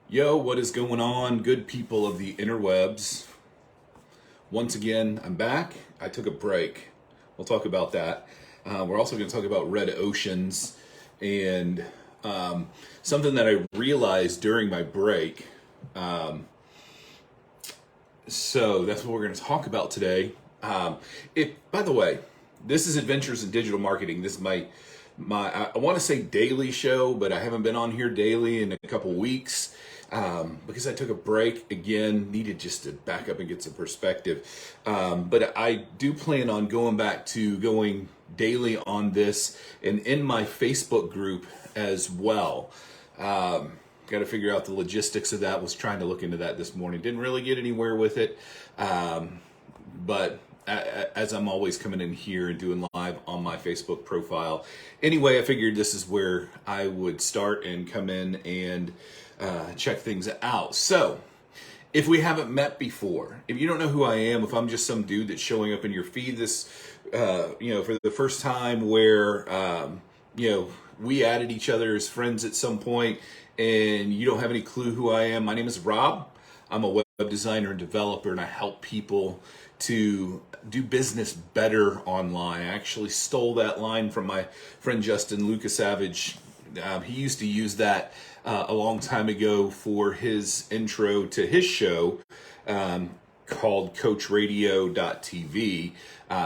Yo, what is going on, good people of the interwebs? Once again, I'm back. I took a break. We'll talk about that. We're also going to talk about red oceans and something that I realized during my break. So that's what we're going to talk about today. By the way, this is Adventures in Digital Marketing. This is my I want to say daily show, but I haven't been on here daily in a couple weeks because I took a break again. Needed just to back up and get some perspective. But I do plan on going back to going daily on this and in my Facebook group as well. Got to figure out the logistics of that. Was trying to look into that this morning. Didn't really get anywhere with it. But as I'm always coming in here and doing live on my Facebook profile. Anyway, I figured this is where I would start and come in and check things out. So, if we haven't met before, if you don't know who I am, if I'm just some dude that's showing up in your feed this, for the first time where, we added each other as friends at some point and you don't have any clue who I am, my name is Rob. I'm a web designer and developer, and I help people to do business better online. I actually stole that line from my friend Justin Lucasavage. He used to use that a long time ago for his intro to his show called CoachRadio.tv.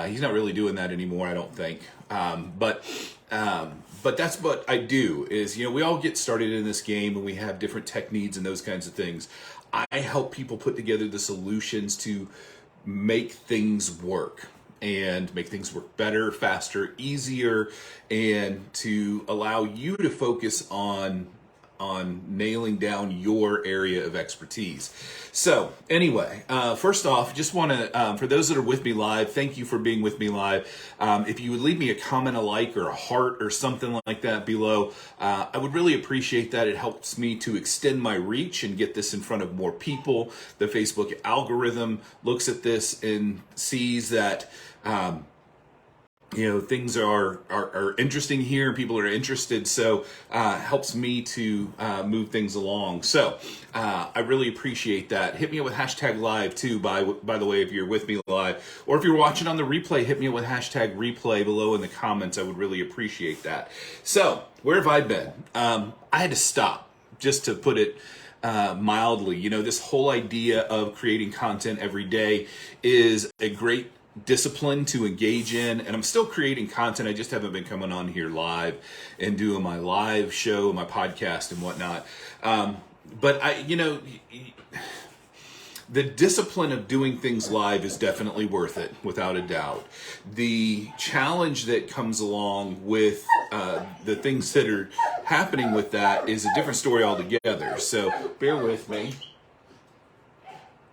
He's not really doing that anymore, I don't think. But that's what I do is, we all get started in this game and we have different techniques and those kinds of things. I help people put together the solutions to make things work and make things work better, faster, easier, and to allow you to focus on nailing down your area of expertise. So anyway, first off, just want to, for those that are with me live, thank you for being with me live. If you would leave me a comment, a like, or a heart or something like that below, I would really appreciate that. It helps me to extend my reach and get this in front of more people. The Facebook algorithm looks at this and sees that things are interesting here. People are interested, so helps me to move things along. So I really appreciate that. Hit me up with hashtag live too. By the way, if you're with me live, or if you're watching on the replay, hit me up with hashtag replay below in the comments. I would really appreciate that. So where have I been? I had to stop, just to put it mildly. This whole idea of creating content every day is a great discipline to engage in, and I'm still creating content. I just haven't been coming on here live and doing my live show, my podcast and whatnot. But the discipline of doing things live is definitely worth it, without a doubt. The challenge that comes along with the things that are happening with that is a different story altogether. So bear with me.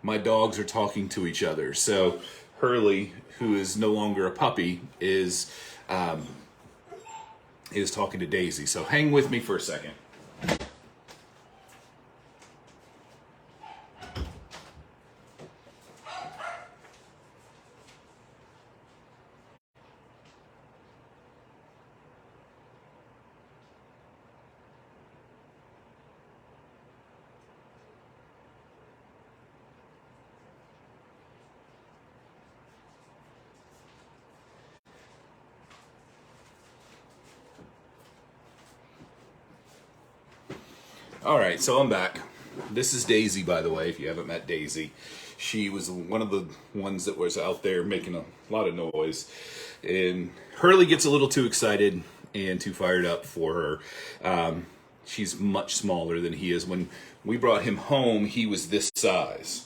My dogs are talking to each other. So Hurley, who is no longer a puppy, is talking to Daisy. So hang with me for a second. All right, so I'm back. This is Daisy, by the way, if you haven't met Daisy. She was one of the ones that was out there making a lot of noise. And Hurley gets a little too excited and too fired up for her. She's much smaller than he is. When we brought him home, he was this size.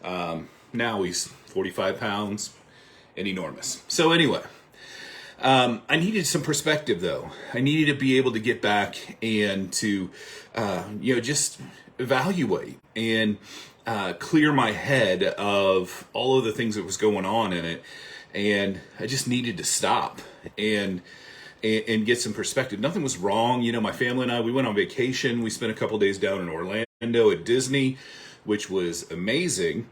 Now he's 45 pounds and enormous. So anyway, I needed some perspective, though. I needed to be able to get back and to, just evaluate and clear my head of all of the things that was going on in it. And I just needed to stop and get some perspective. Nothing was wrong. My family and I, we went on vacation. We spent a couple days down in Orlando at Disney, which was amazing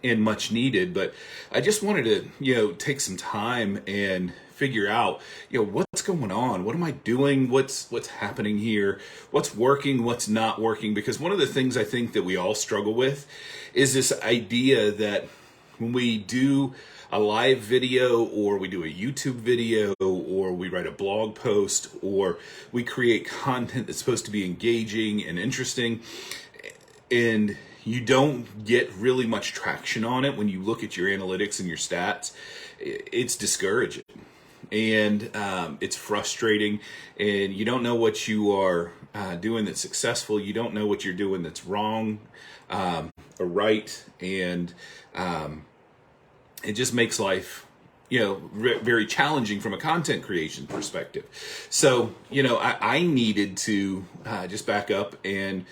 and much needed. But I just wanted to, take some time and figure out, what's going on? What am I doing? What's happening here? What's working? What's not working? Because one of the things I think that we all struggle with is this idea that when we do a live video, or we do a YouTube video, or we write a blog post, or we create content that's supposed to be engaging and interesting, and you don't get really much traction on it when you look at your analytics and your stats, it's discouraging. And it's frustrating, and you don't know what you are doing that's successful. You don't know what you're doing that's wrong or right, and it just makes life, very challenging from a content creation perspective. So, I needed to just back up and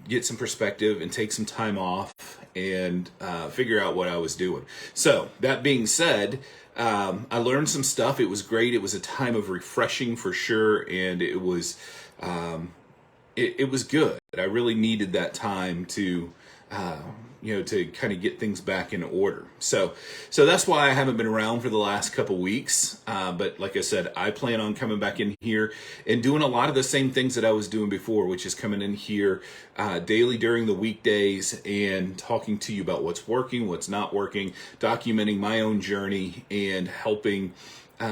get some perspective and take some time off and figure out what I was doing. So that being said, I learned some stuff. It was great. It was a time of refreshing for sure, and it was it was good. I really needed that time to to kind of get things back in order. So that's why I haven't been around for the last couple weeks. But like I said, I plan on coming back in here and doing a lot of the same things that I was doing before, which is coming in here daily during the weekdays and talking to you about what's working, what's not working, documenting my own journey, and helping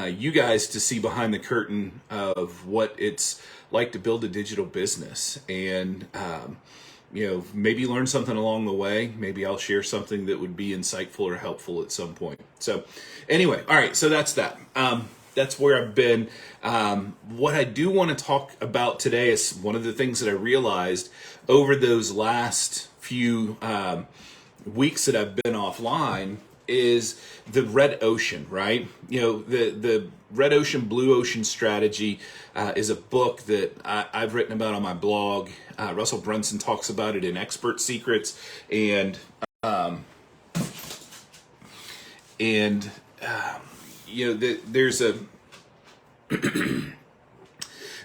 you guys to see behind the curtain of what it's like to build a digital business. And maybe learn something along the way. Maybe I'll share something that would be insightful or helpful at some point. So anyway, all right, so that's that. That's where I've been. What I do want to talk about today is one of the things that I realized over those last few weeks that I've been offline is the red ocean, right? The red ocean, blue ocean strategy is a book that I've written about on my blog. Russell Brunson talks about it in Expert Secrets, and there's a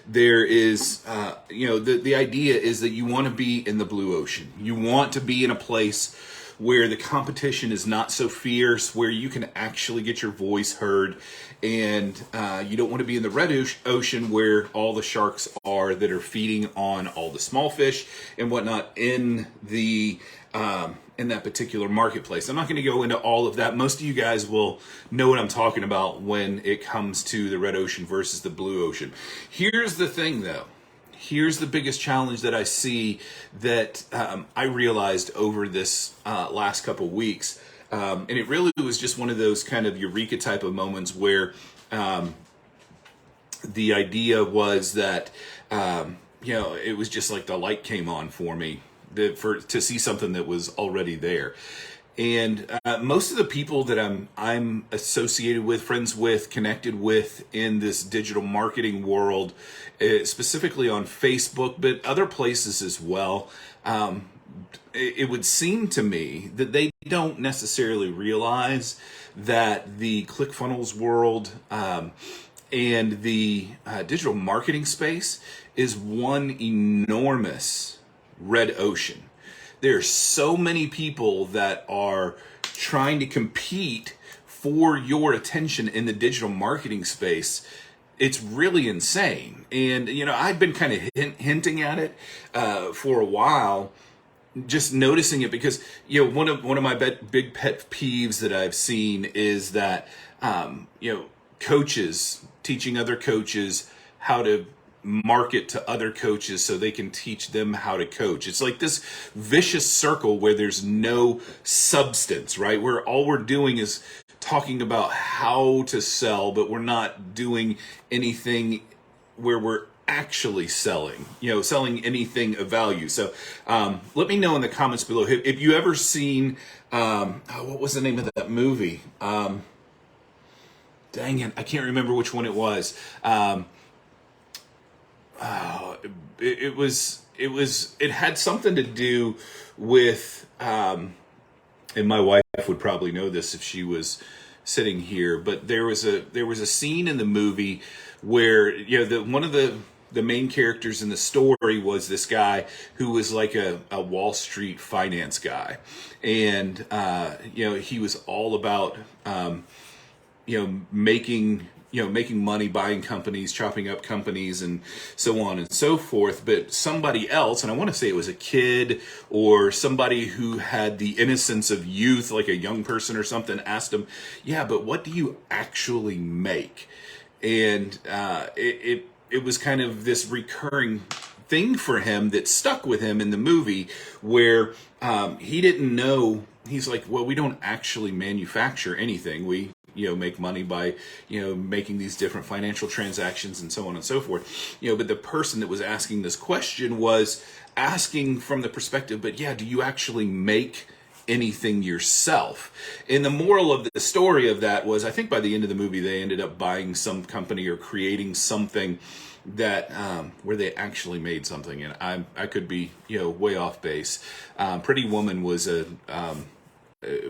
there is the idea is that you want to be in the blue ocean. You want to be in a place where the competition is not so fierce, where you can actually get your voice heard, and you don't want to be in the red ocean where all the sharks are that are feeding on all the small fish and whatnot in that particular marketplace. I'm not going to go into all of that. Most of you guys will know what I'm talking about when it comes to the red ocean versus the blue ocean. Here's the thing, though. Here's the biggest challenge that I see that I realized over this last couple weeks. And it really was just one of those kind of eureka type of moments where the idea was that, it was just like the light came on for me to see something that was already there. And most of the people that I'm associated with, friends with, connected with in this digital marketing world, specifically on Facebook, but other places as well, it would seem to me that they don't necessarily realize that the ClickFunnels world and the digital marketing space is one enormous red ocean. There are so many people that are trying to compete for your attention in the digital marketing space. It's really insane. And, I've been kind of hinting at it for a while, just noticing it because, one of my big pet peeves that I've seen is that, coaches teaching other coaches how to market to other coaches so they can teach them how to coach. It's like this vicious circle where there's no substance, right? Where all we're doing is talking about how to sell, but we're not doing anything where we're actually selling anything of value. So let me know in the comments below if you ever seen what was the name of that movie? Dang it, I can't remember which one it was. It had something to do with and my wife would probably know this if she was sitting here, but there was a scene in the movie where one of the main characters in the story was this guy who was like a Wall Street finance guy, and he was all about making making money, buying companies, chopping up companies, and so on and so forth. But somebody else, and I want to say it was a kid or somebody who had the innocence of youth, like a young person or something, asked him, yeah, but what do you actually make? And it was kind of this recurring thing for him that stuck with him in the movie, where he didn't know. He's like, well, we don't actually manufacture anything. We make money by making these different financial transactions and so on and so forth. But the person that was asking this question was asking from the perspective, but yeah, do you actually make anything yourself? And the moral of the story of that was, I think by the end of the movie, they ended up buying some company or creating something that where they actually made something. And I could be way off base. Pretty Woman was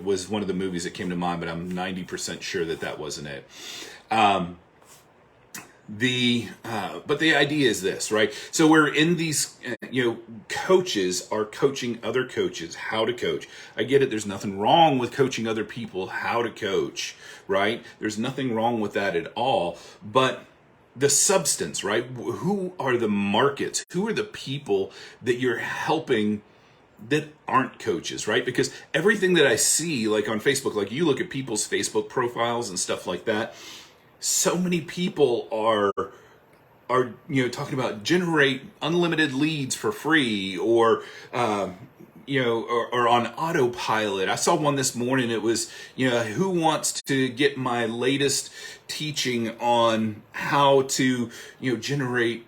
was one of the movies that came to mind, but I'm 90% sure that wasn't it. But the idea is this, right? So we're in these, coaches are coaching other coaches how to coach. I get it. There's nothing wrong with coaching other people how to coach, right? There's nothing wrong with that at all. But the substance, right? Who are the markets? Who are the people that you're helping that aren't coaches, right? Because everything that I see, like on Facebook, like you look at people's Facebook profiles and stuff like that, so many people are talking about generate unlimited leads for free, or or on autopilot. I saw one this morning. It was, who wants to get my latest teaching on how to generate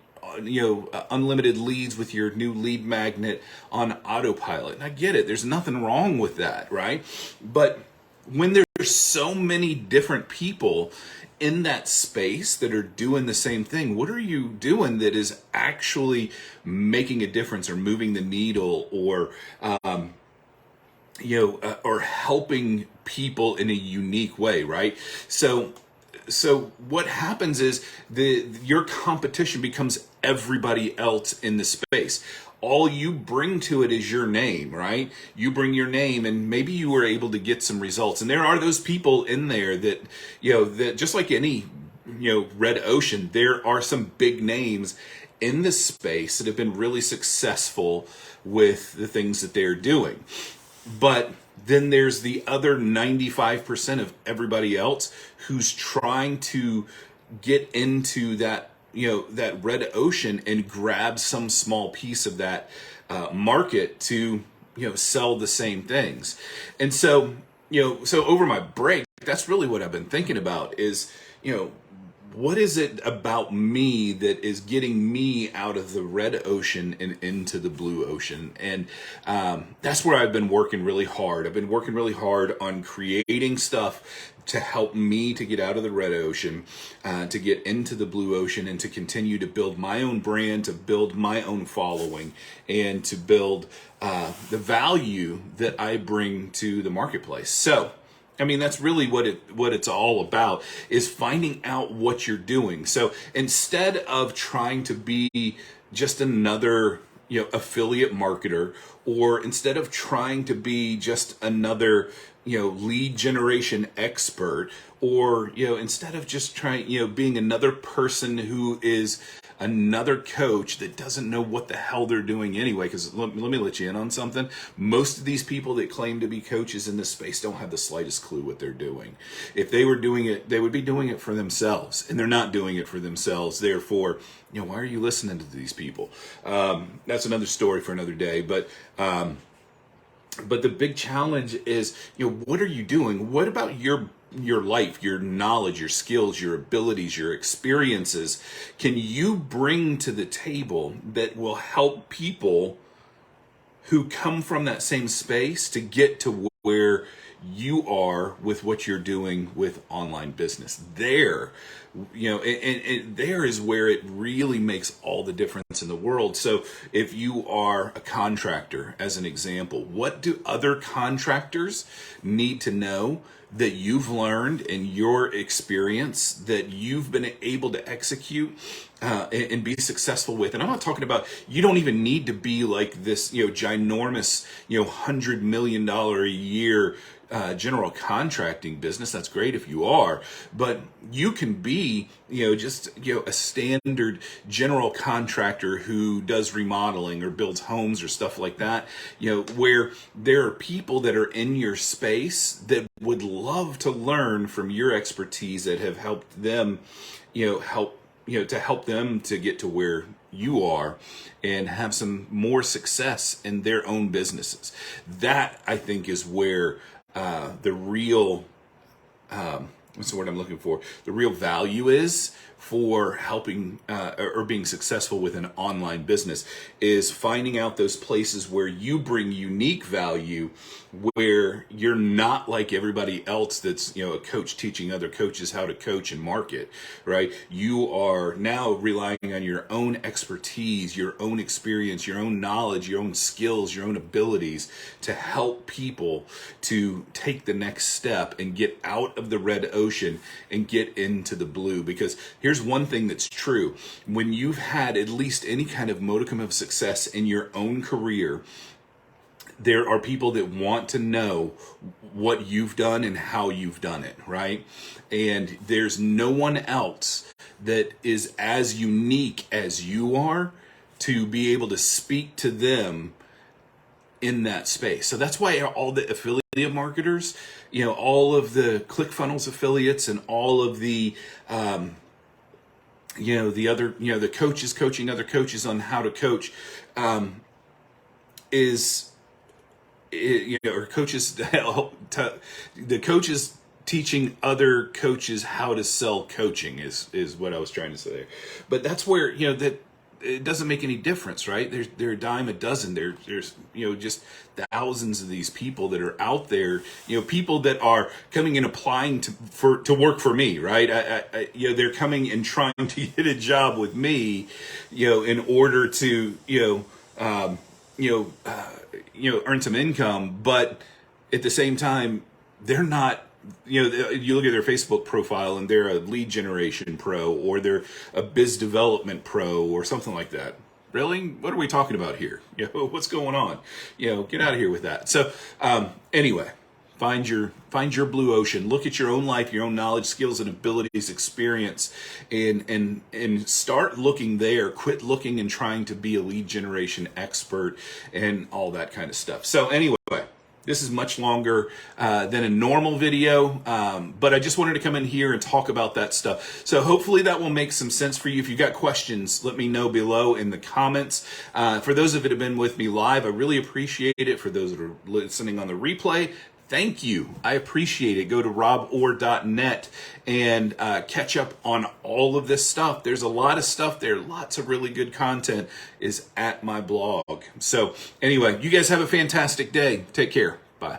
unlimited leads with your new lead magnet on autopilot. And I get it. There's nothing wrong with that, right? But when there's so many different people in that space that are doing the same thing, what are you doing that is actually making a difference or moving the needle, or or helping people in a unique way, right? So what happens is your competition becomes everybody else in the space. All you bring to it is your name, right? You bring your name, and maybe you were able to get some results. And there are those people in there that, that just like any, red ocean, there are some big names in the space that have been really successful with the things that they're doing. But then there's the other 95% of everybody else who's trying to get into that, that red ocean and grab some small piece of that market to, sell the same things. And so, so over my break, that's really what I've been thinking about is, what is it about me that is getting me out of the red ocean and into the blue ocean? And that's where I've been working really hard. I've been working really hard on creating stuff to help me to get out of the red ocean, to get into the blue ocean, and to continue to build my own brand, to build my own following, and to build the value that I bring to the marketplace. So, I mean, that's really what it's all about, is finding out what you're doing. So instead of trying to be just another, affiliate marketer, or instead of trying to be just another, lead generation expert, or, instead of just trying, being another person who is another coach that doesn't know what the hell they're doing anyway. Because let me let you in on something. Most of these people that claim to be coaches in this space don't have the slightest clue what they're doing. If they were doing it, they would be doing it for themselves, and they're not doing it for themselves. Therefore, why are you listening to these people? That's another story for another day. But the big challenge is, what are you doing? What about your life, your knowledge, your skills, your abilities, your experiences can you bring to the table that will help people who come from that same space to get to where you are with what you're doing with online business? There, and there is where it really makes all the difference in the world. So if you are a contractor, as an example, what do other contractors need to know that you've learned in your experience, that you've been able to execute and be successful with. And I'm not talking about, you don't even need to be like this, ginormous, $100 million a year general contracting business. That's great if you are, but you can be, just, a standard general contractor who does remodeling or builds homes or stuff like that, where there are people that are in your space that would love to learn from your expertise, that have helped them, to help them to get to where you are and have some more success in their own businesses. That, I think, is where the real, what's the word I'm looking for? The real value is for helping or being successful with an online business, is finding out those places where you bring unique value, where you're not like everybody else that's, a coach teaching other coaches how to coach and market, right? You are now relying on your own expertise, your own experience, your own knowledge, your own skills, your own abilities to help people to take the next step and get out of the red ocean and get into the blue. Because here's one thing that's true: when you've had at least any kind of modicum of success in your own career, there are people that want to know what you've done and how you've done it, right? And there's no one else that is as unique as you are to be able to speak to them in that space. So that's why all the affiliate marketers, all of the ClickFunnels affiliates and all of the, the other, the coaches coaching other coaches on how to coach, or coaches, the coaches teaching other coaches how to sell coaching is what I was trying to say there. But that's where, that it doesn't make any difference, right? They're a dime a dozen. There's just thousands of these people that are out there, people that are coming and applying to work for me, right? They're coming and trying to get a job with me, in order to, earn some income, but at the same time, they're not, you look at their Facebook profile and they're a lead generation pro, or they're a biz development pro or something like that. Really? What are we talking about here? What's going on? Get out of here with that. So, anyway, find your blue ocean. Look at your own life, your own knowledge, skills, and abilities, experience, and start looking there. Quit looking and trying to be a lead generation expert and all that kind of stuff. So anyway, this is much longer than a normal video, but I just wanted to come in here and talk about that stuff. So hopefully that will make some sense for you. If you've got questions, let me know below in the comments. For those of you that have been with me live, I really appreciate it. For those that are listening on the replay, thank you. I appreciate it. Go to robor.net and catch up on all of this stuff. There's a lot of stuff there. Lots of really good content is at my blog. So anyway, you guys have a fantastic day. Take care.